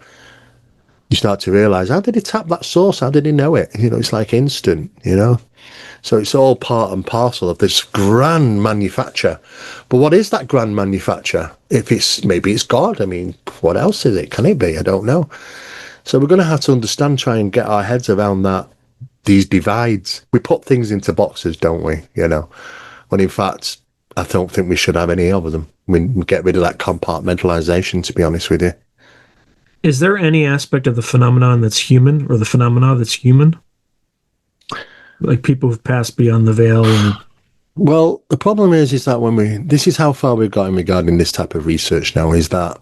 You start to realise, how did he tap that source? How did he know it? You know, it's like instant, you know. So it's all part and parcel of this grand manufacture. But what is that grand manufacture? If it's, maybe it's God. I mean, what else is it? Can it be? I don't know. So we're going to have to understand, try and get our heads around that, these divides. We put things into boxes, don't we? You know, when in fact, I don't think we should have any of them. We get rid of that compartmentalization, to be honest with you. Is there any aspect of the phenomenon that's human, or the phenomena that's human? Like people who've passed beyond the veil? Well, the problem is that this is how far we've gotten regarding this type of research now, is that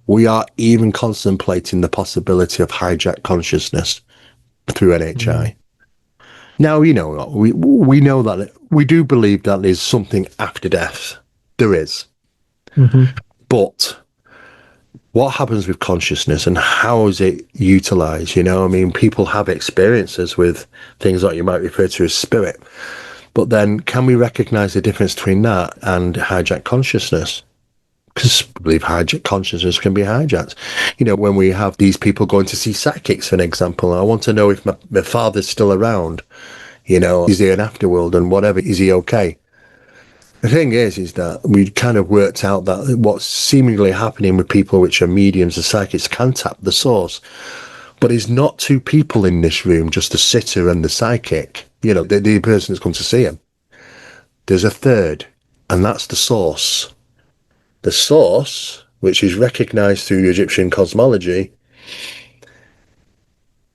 we are even contemplating the possibility of hijacked consciousness through NHI. Now, you know, we know that, we do believe that there's something after death. There is. But what happens with consciousness and how is it utilized? You know, I mean, people have experiences with things that you might refer to as spirit. But then can we recognize the difference between that and hijacked consciousness? Because I believe hijacked consciousness can be hijacked. You know, when we have these people going to see psychics, for an example, I want to know if my father's still around. You know, is he an afterworld and whatever? Is he okay? The thing is that we kind of worked out that what's seemingly happening with people which are mediums and psychics can tap the source. But it's not two people in this room, just the sitter and the psychic, you know, the person that's come to see him. There's a third, and that's the source. The source, which is recognized through Egyptian cosmology,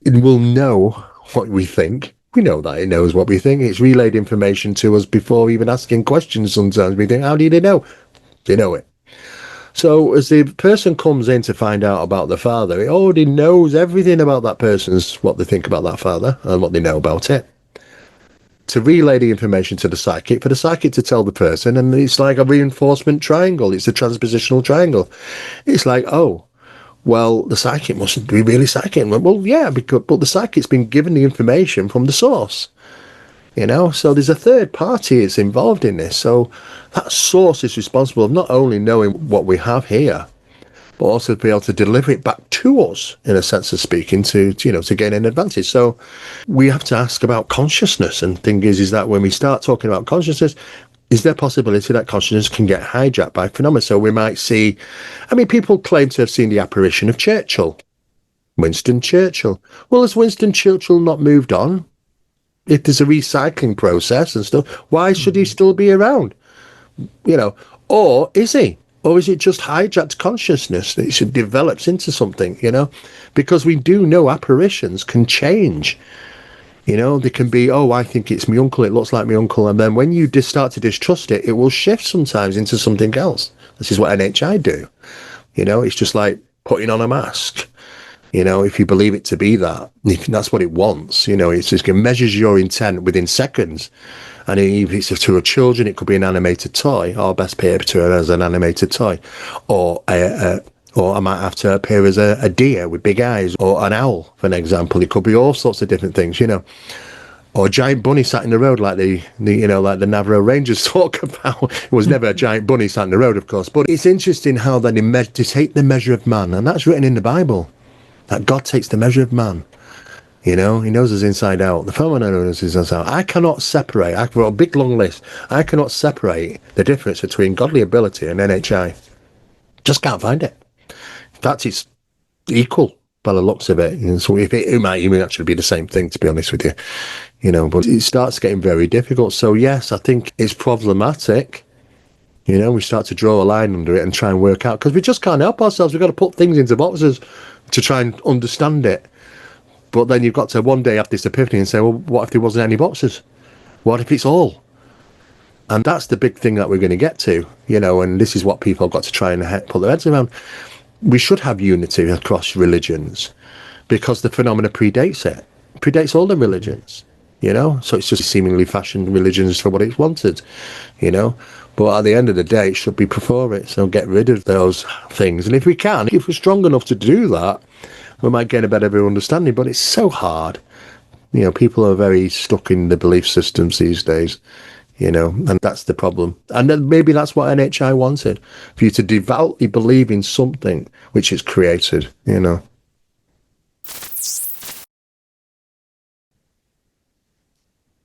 it will know what we think. We know that it knows what we think. It's relayed information to us before even asking questions sometimes. We think, how do they know? They know it. So as the person comes in to find out about the father, it already knows everything about that person's, what they think about that father and what they know about it. To relay the information to the psychic, for the psychic to tell the person, and it's like a reinforcement triangle. It's a transpositional triangle. It's like, oh, well, the psychic mustn't be really psychic. Well, yeah, but the psychic's been given the information from the source, you know? So there's a third party that's involved in this. So that source is responsible of not only knowing what we have here, but also to be able to deliver it back to us, in a sense of speaking, to gain an advantage. So we have to ask about consciousness. And the thing is that when we start talking about consciousness, is there a possibility that consciousness can get hijacked by phenomena? So we might see, I mean, people claim to have seen the apparition of Churchill, Winston Churchill. Well, has Winston Churchill not moved on? If there's a recycling process and stuff, why should he still be around? You know, or is he? Or is it just hijacked consciousness that it develops into something, you know? Because we do know apparitions can change. You know, they can be, oh, I think it's my uncle, it looks like my uncle. And then when you start to distrust it, it will shift sometimes into something else. This is what NHI do. You know, it's just like putting on a mask. You know, if you believe it to be that, that's what it wants. You know, it measures your intent within seconds. And if it's to a children, it could be an animated toy, or best picture as an animated toy. Or I might have to appear as a deer with big eyes, or an owl, for an example. It could be all sorts of different things, you know. Or a giant bunny sat in the road, like the Navarro Rangers talk about. It was never a giant bunny sat in the road, of course. But it's interesting how they take the measure of man, and that's written in the Bible, that God takes the measure of man. You know, he knows us inside out. The phenomenon knows us inside out. I cannot separate. I've got a big long list. I cannot separate the difference between godly ability and NHI. Just can't find it. In fact, it's equal by the looks of it. And so it might even actually be the same thing, to be honest with you. You know, but it starts getting very difficult. So yes, I think it's problematic. You know, we start to draw a line under it and try and work out, because we just can't help ourselves. We've got to put things into boxes to try and understand it. But then you've got to one day have this epiphany and say, well, what if there wasn't any boxes? What if it's all? And that's the big thing that we're going to get to, you know, and this is what people have got to try and put their heads around. We should have unity across religions, because the phenomena predates all the religions. you know? So it's just seemingly fashioned religions for what it's wanted, you know? But at the end of the day, it should be before it. So get rid of those things. And if we can, if we're strong enough to do that, we might get a better understanding. But it's so hard. You know, people are very stuck in the belief systems these days, you know, and that's the problem. And then maybe that's what NHI wanted, for you to devoutly believe in something which is created, you know.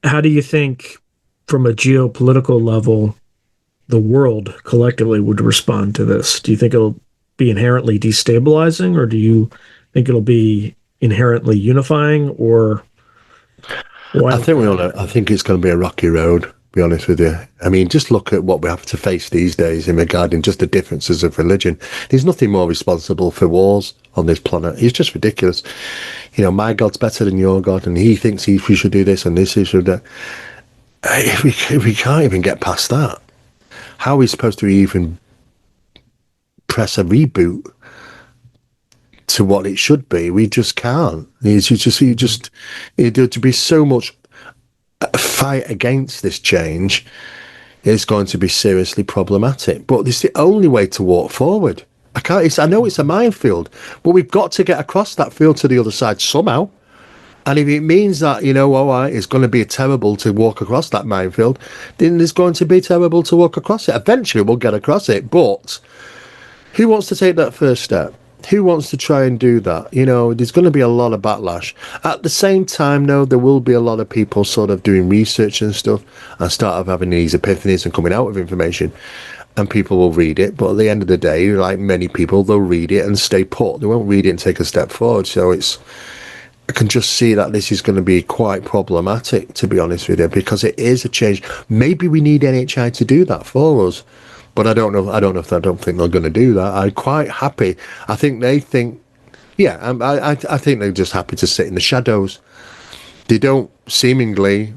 How do you think, from a geopolitical level, the world collectively would respond to this? Do you think it'll be inherently destabilizing, or do you think it'll be inherently unifying, or I think it's going to be a rocky road, to be honest with you. I mean, just look at what we have to face these days in regarding just the differences of religion. There's nothing more responsible for wars on this planet. It's just ridiculous. You know, my God's better than your God, and he thinks we should do this and this, he should do that. If we can't even get past that, how are we supposed to even press a reboot to what it should be? We just can't. To be so much fight against this change is going to be seriously problematic. But it's the only way to walk forward. I know it's a minefield, but we've got to get across that field to the other side somehow. And if it means that, you know, all right, it's going to be terrible to walk across that minefield, then it's going to be terrible to walk across it. Eventually, we'll get across it. But who wants to take that first step? Who wants to try and do that? You know, there's going to be a lot of backlash. At the same time, though, there will be a lot of people sort of doing research and stuff and start having these epiphanies and coming out with information. And people will read it. But at the end of the day, like many people, they'll read it and stay put. They won't read it and take a step forward. So I can just see that this is going to be quite problematic, to be honest with you, because it is a change. Maybe we need NHI to do that for us, but I don't know if I don't think they're going to do that. I'm quite happy. I think they think, yeah, I think they're just happy to sit in the shadows. They don't seemingly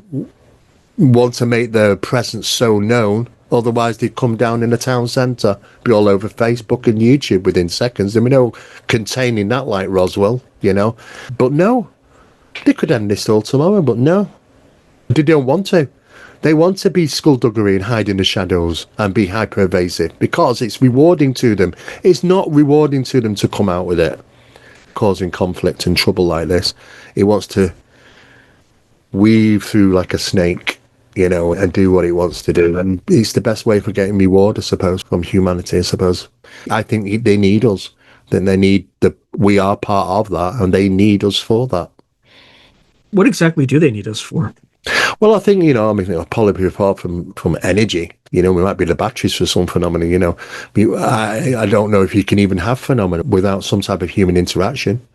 want to make their presence so known. Otherwise, they'd come down in the town centre, be all over Facebook and YouTube within seconds. And we know containing that like Roswell, you know. But no, they could end this all tomorrow, but no. They don't want to. They want to be skullduggery and hide in the shadows and be hyper-evasive because it's rewarding to them. It's not rewarding to them to come out with it, causing conflict and trouble like this. It wants to weave through like a snake, you know, and do what it wants to do. And it's the best way for getting reward, I suppose, from humanity, I suppose. I think they need us. Then we are part of that, and they need us for that. What exactly do they need us for? Well, I think, you know, I mean, probably apart from energy, you know, we might be the batteries for some phenomena, you know. I don't know if you can even have phenomena without some type of human interaction.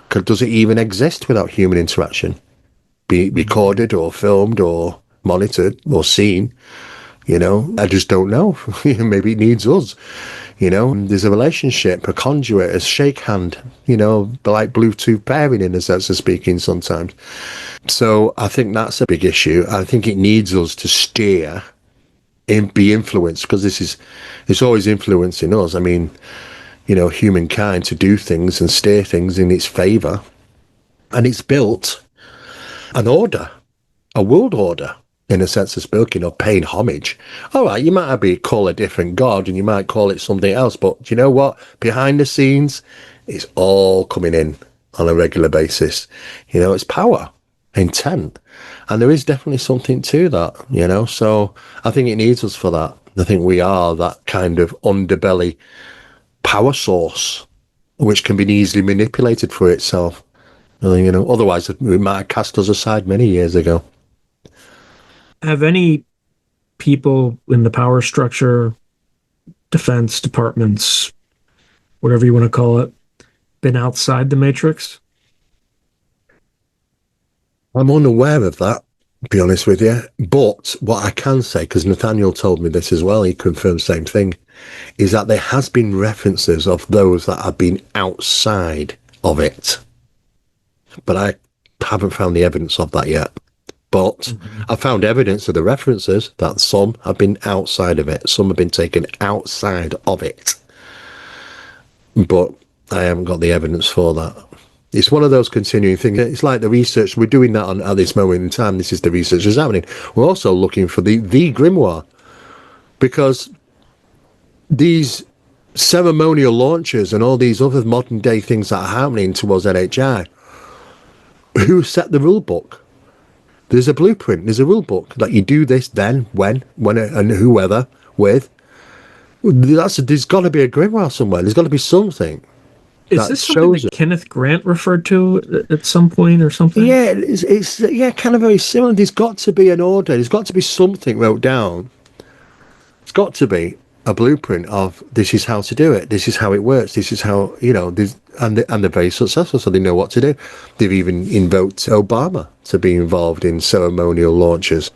Does it even exist without human interaction? Be it recorded or filmed or monitored or seen, you know, I just don't know. Maybe it needs us, you know. There's a relationship, a conduit, a shake hand, you know, like Bluetooth pairing in a sense of speaking sometimes. So I think that's a big issue. I think it needs us to steer and be influenced, because it's always influencing us. I mean, you know, humankind to do things and steer things in its favour. And it's built an order, a world order, in a sense of speaking, of paying homage. All right, you might call a different god and you might call it something else, but do you know what? Behind the scenes, it's all coming in on a regular basis. You know, it's power, intent. And there is definitely something to that, you know. So I think it needs us for that. I think we are that kind of underbelly power source, which can be easily manipulated for itself. You know, otherwise it might have cast us aside many years ago. Have any people in the power structure, defense departments, whatever you want to call it, been outside the Matrix? I'm unaware of that, to be honest with you. But what I can say, because Nathaniel told me this as well, he confirmed the same thing, is that there has been references of those that have been outside of it. But I haven't found the evidence of that yet. But I found evidence of the references that some have been outside of it. Some have been taken outside of it. But I haven't got the evidence for that. It's one of those continuing things. It's like the research we're doing that at this moment in time. This is the research that's happening. We're also looking for the grimoire, because these ceremonial launches and all these other modern day things that are happening towards NHI, who set the rule book? There's a blueprint, there's a rule book that you do this then, when, and whoever, with. There's got to be a grimoire somewhere. There's got to be something. Is this something that Kenneth Grant referred to at some point or something? Yeah, it's kind of very similar. There's got to be an order. There's got to be something wrote down. It's got to be a blueprint of this is how to do it. This is how it works. This is how, and they're very successful, so they know what to do. They've even invoked Obama to be involved in ceremonial launches.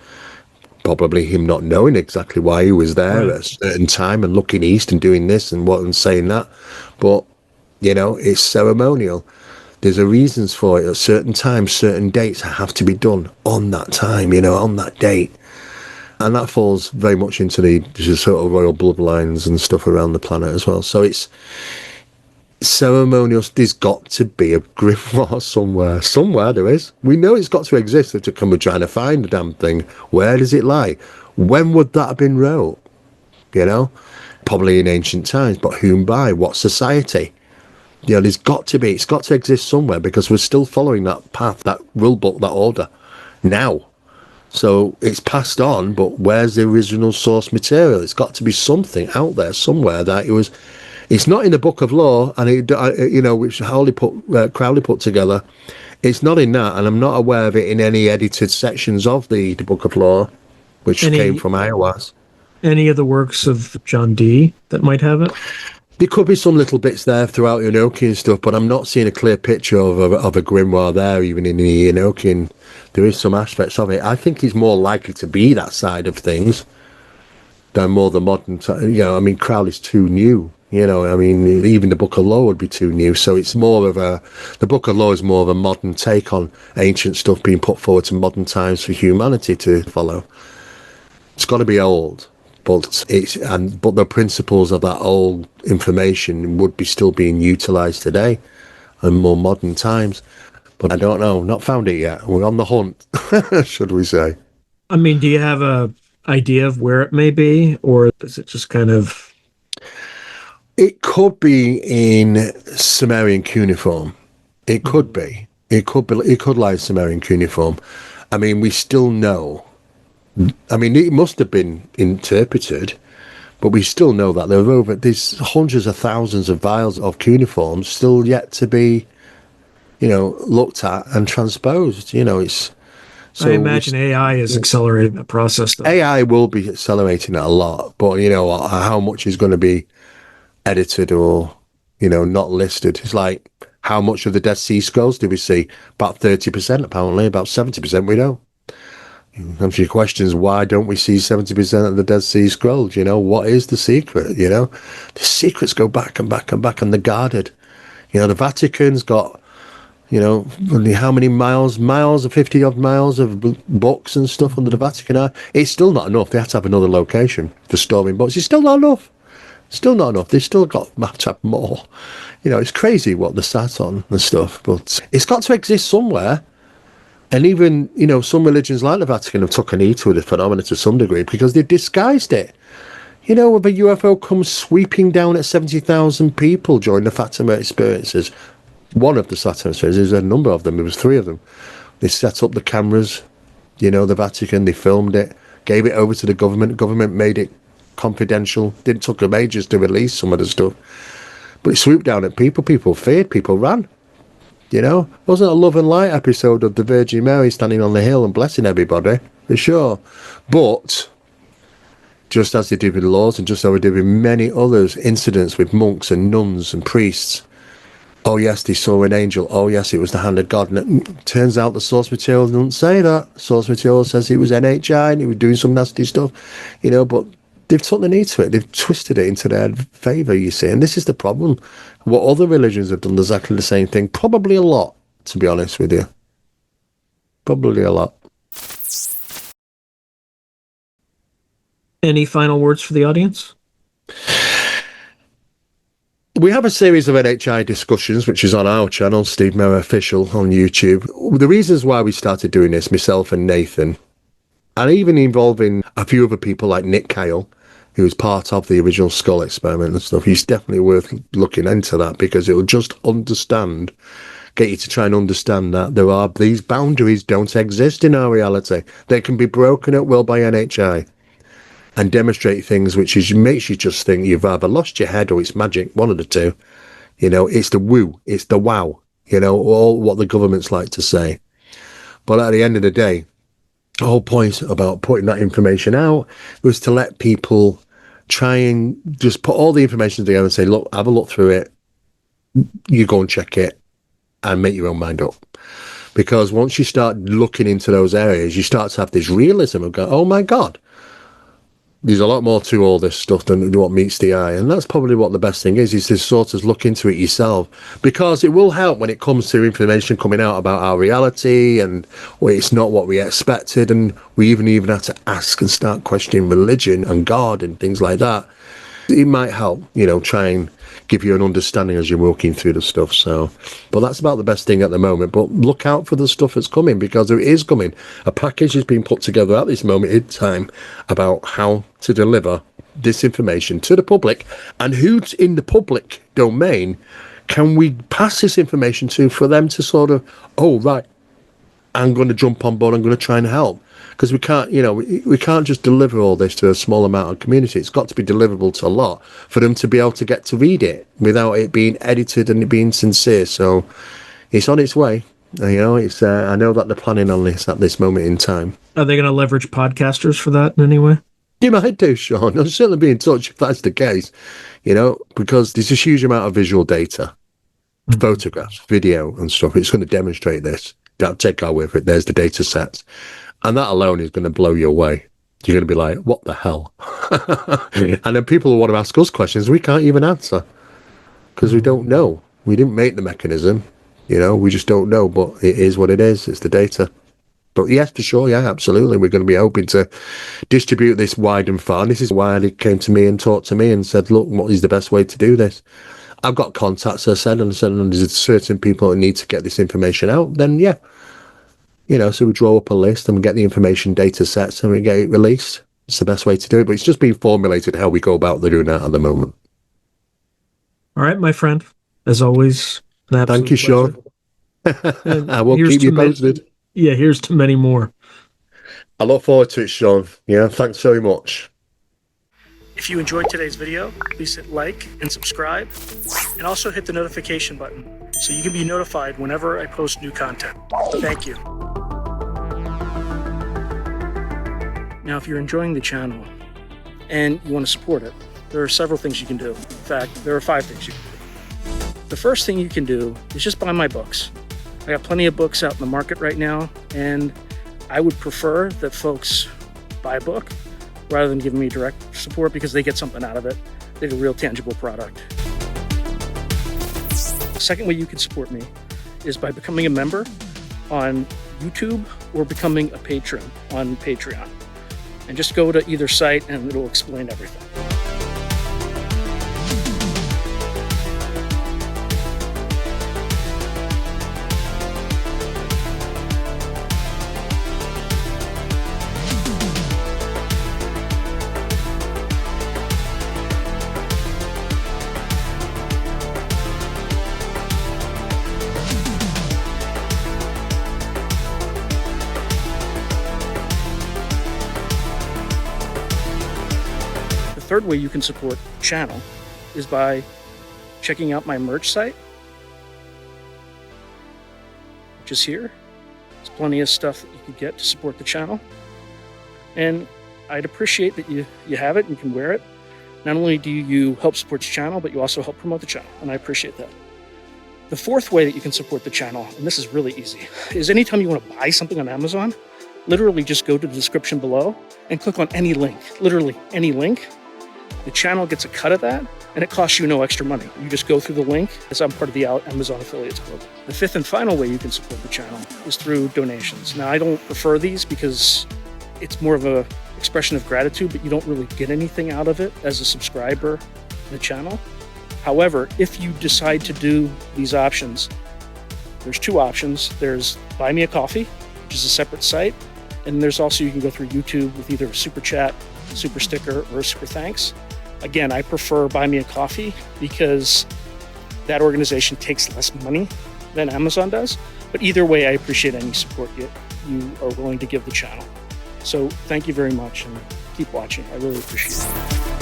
Probably him not knowing exactly why he was there at a certain time and looking east and doing this and what and saying that. But, it's ceremonial. There's a reasons for it. At certain times, certain dates have to be done on that time, on that date. And that falls very much into the sort of royal bloodlines and stuff around the planet as well. So it's ceremonial. There's got to be a grimoire somewhere. Somewhere there is. We know it's got to exist to come and trying to find the damn thing. Where does it lie? When would that have been wrote? Probably in ancient times, but whom by? What society? There's got to be. It's got to exist somewhere, because we're still following that path, that rule book, that order now. So it's passed on, but where's the original source material? It's got to be something out there somewhere that it was. It's not in the Book of Law, and which Crowley put together. It's not in that, and I'm not aware of it in any edited sections of the Book of Law, which came from Iowas. Any of the works of John Dee that might have it? There could be some little bits there throughout Enochian stuff, but I'm not seeing a clear picture of a grimoire there, even in the Enochian. There is some aspects of it. I think he's more likely to be that side of things than more the modern. Crowley's too new. Even the Book of Law would be too new. So it's more of the Book of Law is more of a modern take on ancient stuff being put forward to modern times for humanity to follow. It's got to be old. But the principles of that old information would be still being utilised today in more modern times. But I don't know, not found it yet. We're on the hunt, should we say? Do you have a idea of where it may be, or is it just kind of? It could be in Sumerian cuneiform. It could be. It could lie in Sumerian cuneiform. We still know. It must have been interpreted, but we still know that there's hundreds of thousands of vials of cuneiform still yet to be, looked at and transposed. It's. So I imagine AI is accelerating that process, though. AI will be accelerating it a lot, but how much is going to be edited or not listed? It's like, how much of the Dead Sea Scrolls do we see? About 30%, apparently. About 70% we don't. And your questions, why don't we see 70% of the Dead Sea Scrolls? What is the secret? The secrets go back and back and back, and they're guarded. The Vatican's got, how many miles of 50 odd miles of books and stuff under the Vatican. It's still not enough. They have to have another location for storing books. It's still not enough. Still not enough. They've still got to have more. It's crazy what they're sat on and stuff, but it's got to exist somewhere. And even, some religions like the Vatican have took a knee to the phenomenon to some degree because they've disguised it. If a UFO comes sweeping down at 70,000 people during the Fatima experiences, one of the Fatima experiences, there's a number of them, there was 3 of them. They set up the cameras, the Vatican, they filmed it, gave it over to the government. The government made it confidential. Didn't took them ages to release some of the stuff. But it swooped down at people. People feared, people ran. Wasn't a Love and Light episode of the Virgin Mary standing on the hill and blessing everybody, for sure. But just as they did with laws, and just as they did with many others, incidents with monks and nuns and priests. Oh yes, they saw an angel. Oh yes, it was the hand of God. And it turns out the source material doesn't say that. Source material says it was NHI and he was doing some nasty stuff, but they've took the knee to it. They've twisted it into their favour, you see. And this is the problem. What other religions have done exactly the same thing. Probably a lot, to be honest with you. Probably a lot. Any final words for the audience? We have a series of NHI discussions, which is on our channel, Steve Mera Official on YouTube. The reasons why we started doing this, myself and Nathan, and even involving a few other people like Nick Kyle, who was part of the original skull experiment and stuff, he's definitely worth looking into that, because it will just get you to try and understand that these boundaries don't exist in our reality. They can be broken at will by NHI and demonstrate things makes you just think you've either lost your head or it's magic, one of the two. It's the woo, it's the wow, all what the governments like to say. But at the end of the day, the whole point about putting that information out was to let people try and just put all the information together and say, look, have a look through it. You go and check it and make your own mind up. Because once you start looking into those areas, you start to have this realism of go, oh my God, there's a lot more to all this stuff than what meets the eye. And that's probably what the best thing is to sort of look into it yourself, because it will help when it comes to information coming out about our reality and it's not what we expected. And we even have to ask and start questioning religion and God and things like that. It might help, try and give you an understanding as you're walking through the stuff. So, but that's about the best thing at the moment. But look out for the stuff that's coming, because it is coming. A package is being put together at this moment in time about how to deliver this information to the public, and who's in the public domain can we pass this information to for them to sort of, oh, right, I'm going to jump on board, I'm going to try and help. Because we can't, we can't just deliver all this to a small amount of community. It's got to be deliverable to a lot for them to be able to get to read it without it being edited and it being sincere. So it's on its way. It's I know that they're planning on this at this moment in time. Are they going to leverage podcasters for that in any way? You might do, Sean. I'll certainly be in touch if that's the case, because there's a huge amount of visual data, photographs, video and stuff. It's going to demonstrate this. Don't take our word for it. There's the data sets. And that alone is going to blow you away. You're going to be like, what the hell? And then people will want to ask us questions we can't even answer because we don't know. We didn't make the mechanism. We just don't know. But it is what it is. It's the data. But yes, for sure. Yeah, absolutely. We're going to be hoping to distribute this wide and far. And this is why they came to me and talked to me and said, look, what is the best way to do this? I've got contacts, I said, and there's certain people that need to get this information out. Then, yeah. So we draw up a list and we get the information data sets and we get it released. It's the best way to do it, but it's just being formulated how we go about doing that at the moment. All right, my friend. As always, thank you, Sean. I will keep you posted. Here's to many more. I look forward to it, Sean. Yeah, thanks very much. If you enjoyed today's video, please hit like and subscribe, and also hit the notification button so you can be notified whenever I post new content. Thank you. Now, if you're enjoying the channel and you want to support it, there are several things you can do. In fact, there are 5 things you can do. The first thing you can do is just buy my books. I got plenty of books out in the market right now, and I would prefer that folks buy a book rather than giving me direct support, because they get something out of it. They get a real tangible product. The second way you can support me is by becoming a member on YouTube or becoming a patron on Patreon. And just go to either site and it'll explain everything. The third way you can support the channel is by checking out my merch site, which is here. There's plenty of stuff that you can get to support the channel. And I'd appreciate that you have it and you can wear it. Not only do you help support the channel, but you also help promote the channel, and I appreciate that. The fourth way that you can support the channel, and this is really easy, is anytime you want to buy something on Amazon, literally just go to the description below and click on any link, literally any link. The channel gets a cut of that, and it costs you no extra money. You just go through the link, as I'm part of the Amazon Affiliates Club. The fifth and final way you can support the channel is through donations. Now, I don't prefer these because it's more of an expression of gratitude, but you don't really get anything out of it as a subscriber to the channel. However, if you decide to do these options, there's two options. There's Buy Me a Coffee, which is a separate site. And there's also, you can go through YouTube with either a super chat, super sticker, or a super thanks. Again, I prefer Buy Me a Coffee because that organization takes less money than Amazon does. But either way, I appreciate any support you are willing to give the channel. So thank you very much and keep watching. I really appreciate it.